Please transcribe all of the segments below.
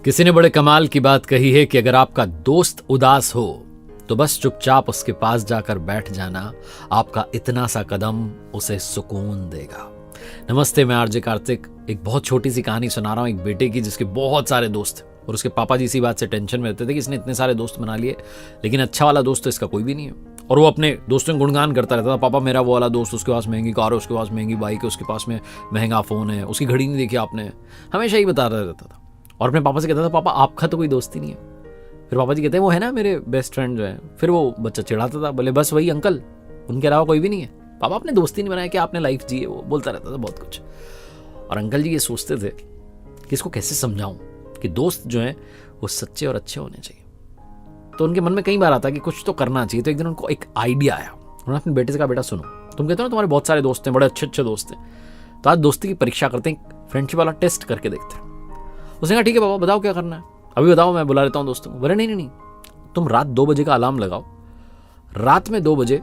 किसी ने बड़े कमाल की बात कही है कि अगर आपका दोस्त उदास हो तो बस चुपचाप उसके पास जाकर बैठ जाना, आपका इतना सा कदम उसे सुकून देगा। नमस्ते, मैं आरजे कार्तिक। एक बहुत छोटी सी कहानी सुना रहा हूँ एक बेटे की जिसके बहुत सारे दोस्त हैं और उसके पापा जी इसी बात से टेंशन में रहते थे कि इसने इतने सारे दोस्त बना लिए, लेकिन अच्छा वाला दोस्त तो इसका कोई भी नहीं है। और वो अपने दोस्तों को गुणगान करता रहता था, पापा मेरा वो वाला दोस्त, उसके पास महंगी कार है, उसके पास महंगी बाइक है, उसके पास में महंगा फ़ोन है, उसकी घड़ी नहीं देखी आपने, हमेशा ही बताता रहता था। और अपने पापा से कहता था, पापा आपका तो कोई दोस्त ही नहीं है। फिर पापा जी कहते हैं, वो है ना मेरे बेस्ट फ्रेंड जो है। फिर वो बच्चा चिढ़ाता था, बोले बस वही अंकल, उनके अलावा कोई भी नहीं है। पापा आपने दोस्ती नहीं बनाया कि आपने लाइफ जी है, वो बोलता रहता था बहुत कुछ। और अंकल जी ये सोचते थे कि इसको कैसे समझाऊं कि दोस्त जो हैं वो सच्चे और अच्छे होने चाहिए। तो उनके मन में कई बार आता कि कुछ तो करना चाहिए। तो एक दिन उनको एक आइडिया आया। उन्होंने अपने बेटे से कहा, बेटा सुनो, तुम कहते हो ना तुम्हारे बहुत सारे दोस्त हैं, बड़े अच्छे अच्छे दोस्त हैं, तो आज दोस्ती की परीक्षा करते हैं, फ्रेंडशिप वाला टेस्ट करके देखते हैं। उसने कहा ठीक है पापा, बताओ क्या करना है, अभी बताओ, मैं बुला लेता हूँ दोस्तों को। बोले नहीं, तुम रात 2 बजे का अलार्म लगाओ, रात में 2 बजे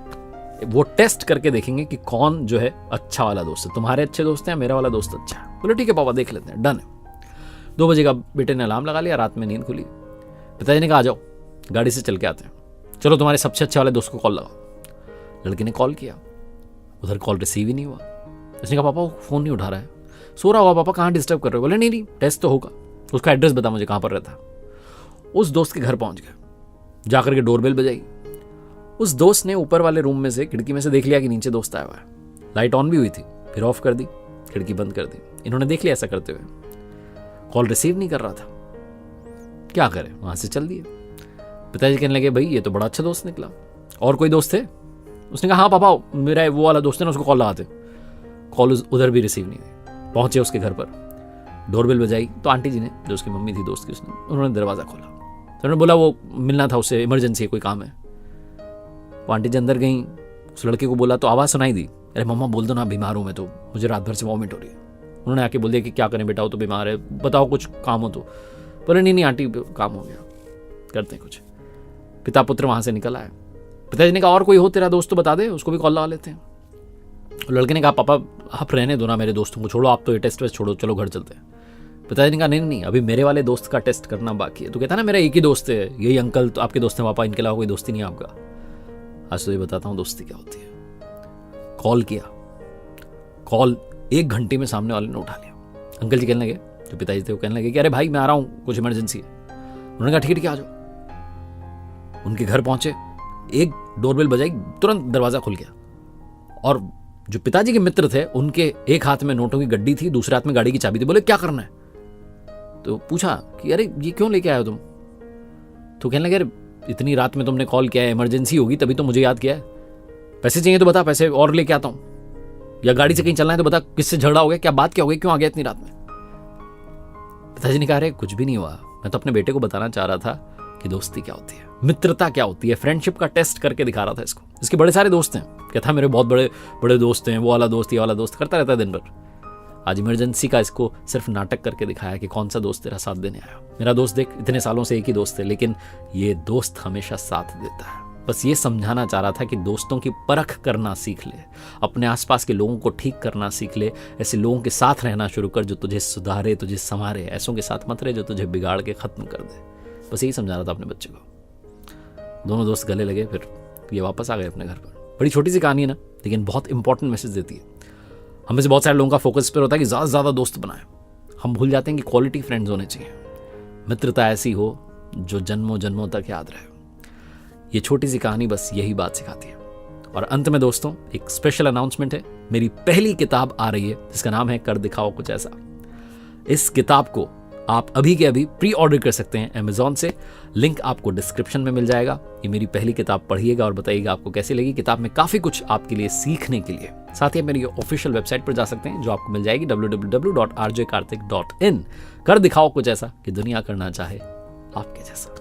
वो टेस्ट करके देखेंगे कि कौन जो है अच्छा वाला दोस्त है, तुम्हारे अच्छे दोस्त हैं या मेरा वाला दोस्त अच्छा है। बोले ठीक है पापा, देख लेते हैं, डन है। 2 बजे का बेटे ने अलार्म लगा लिया, रात में नींद खुली। पिताजी ने कहा आ जाओ, गाड़ी से चल के आते हैं, चलो तुम्हारे सबसे अच्छे वाले दोस्त को कॉल लगाओ। लड़के ने कॉल किया, उधर कॉल रिसीव ही नहीं हुआ। उसने कहा पापा वो फ़ोन नहीं उठा रहा है, सो रहा होगा पापा, कहाँ डिस्टर्ब कर रहे हो। बोले नहीं, टेस्ट तो होगा, उसका एड्रेस बता मुझे कहाँ पर रहता है। उस दोस्त के घर पहुँच गए, जाकर के डोरबेल बजाई। उस दोस्त ने ऊपर वाले रूम में से खिड़की में से देख लिया कि नीचे दोस्त आया हुआ है। लाइट ऑन भी हुई थी, फिर ऑफ कर दी, खिड़की बंद कर दी। इन्होंने देख लिया ऐसा करते हुए, कॉल रिसीव नहीं कर रहा था, क्या करें, वहां से चल दिए। पिताजी कहने लगे, भाई ये तो बड़ा अच्छा दोस्त निकला, और कोई दोस्त थे? उसने कहा हाँ पापा, मेरा वो वाला दोस्त है ना, उसको कॉल लगाते। कॉल उधर भी रिसीव नहीं हुई। पहुंचे उसके घर पर, डोरबेल बजाई तो आंटी जी ने, जो उसकी मम्मी थी दोस्त की, उन्होंने दरवाज़ा खोला। तो उन्होंने बोला वो मिलना था उससे, इमरजेंसी है, कोई काम है। वो आंटी जी अंदर गई, उस लड़के को बोला तो आवाज़ सुनाई दी, अरे मम्मा बोल दो ना, बीमार हूँ मैं, तो मुझे रात भर से वॉमिट हो रही है। उन्होंने आके बोल दिया कि क्या करें बेटा, वो तो बीमार है, बताओ कुछ काम हो तो। बोले नहीं आंटी, काम हो गया, करते हैं कुछ। पिता पुत्र वहाँ से निकल आए। पिताजी ने कहा और कोई हो तेरा दोस्त तो बता दे, उसको भी कॉल लगा लेते हैं। लड़के ने कहा पापा आप रहने दो ना, मेरे दोस्तों को छोड़ो, आप तो ये टेस्ट वेस्ट छोड़ो, चलो घर चलते हैं। पिताजी ने कहा नहीं, अभी मेरे वाले दोस्त का टेस्ट करना बाकी है। तो कहता ना मेरा एक ही दोस्त है, यही अंकल तो आपके दोस्त हैं पापा, इनके अलावा कोई दोस्ती नहीं है आपका। आज तो ये बताता हूँ दोस्ती क्या होती है। कॉल किया, कॉल 1 घंटे में सामने वाले ने उठा लिया। अंकल जी कहने लगे, जो पिताजी थे वो कहने लगे कि अरे भाई मैं आ रहा हूँ, कुछ इमरजेंसी है। उन्होंने कहा ठीक है आ जाओ। उनके घर पहुंचे, एक डोरबेल बजाई, तुरंत दरवाजा खुल गया। और जो पिताजी के मित्र थे, उनके एक हाथ में नोटों की गड्डी थी, दूसरे हाथ में गाड़ी की चाबी थी। बोले क्या करना है? तो पूछा कि अरे ये क्यों लेके आए हो तुम? तो कहने लगे, इतनी रात में तुमने कॉल किया है, इमरजेंसी होगी तभी तो मुझे याद किया है। पैसे चाहिए तो बता, पैसे और लेके आता हूं, या गाड़ी से कहीं चलना है तो बता, किससे झगड़ा हो गया, क्या बात क्या हो गई, क्यों आ गया इतनी रात में? पिताजी ने कहा अरे कुछ भी नहीं हुआ, मैं तो अपने बेटे को बताना चाह रहा था कि दोस्ती क्या होती है, मित्रता क्या होती है, फ्रेंडशिप का टेस्ट करके दिखा रहा था इसको। इसके बड़े सारे दोस्त हैं, कहता मेरे बहुत बड़े बड़े दोस्त हैं, वो वाला दोस्त, ये वाला दोस्त, करता रहता है दिन भर। आज इमरजेंसी का इसको सिर्फ नाटक करके दिखाया कि कौन सा दोस्त तेरा साथ देने आया। मेरा दोस्त देख, इतने सालों से एक ही दोस्त है, लेकिन ये दोस्त हमेशा साथ देता है। बस ये समझाना चाह रहा था कि दोस्तों की परख करना सीख ले, अपने आसपास के लोगों को ठीक करना सीख ले, ऐसे लोगों के साथ रहना शुरू कर जो तुझे सुधारे, तुझे संवारे। ऐसों के साथ मत रहे जो तुझे बिगाड़ के खत्म कर दे। बस यही समझा रहा था अपने बच्चे को। दोनों दोस्त गले लगे, फिर ये वापस आ गए अपने घर पर। बड़ी छोटी सी कहानी है ना, लेकिन बहुत इंपॉर्टेंट मैसेज देती है। हमें से बहुत सारे लोगों का फोकस इस पर होता है कि ज़्यादा से ज़्यादा दोस्त बनाएं। हम भूल जाते हैं कि क्वालिटी फ्रेंड्स होने चाहिए, मित्रता ऐसी हो जो जन्मों जन्मों तक याद रहे। ये छोटी सी कहानी बस यही बात सिखाती है। और अंत में दोस्तों एक स्पेशल अनाउंसमेंट है, मेरी पहली किताब आ रही है जिसका नाम है कर दिखाओ कुछ ऐसा। इस किताब को आप अभी के अभी प्री ऑर्डर कर सकते हैं अमेजॉन से, लिंक आपको डिस्क्रिप्शन में मिल जाएगा। ये मेरी पहली किताब पढ़िएगा और बताइएगा आपको कैसी लगी। किताब में काफ़ी कुछ आपके लिए सीखने के लिए। साथ ही मेरी ऑफिशियल वेबसाइट पर जा सकते हैं जो आपको मिल जाएगी www.rjkartik.in। कर दिखाओ कुछ ऐसा कि दुनिया करना चाहे आपके जैसा।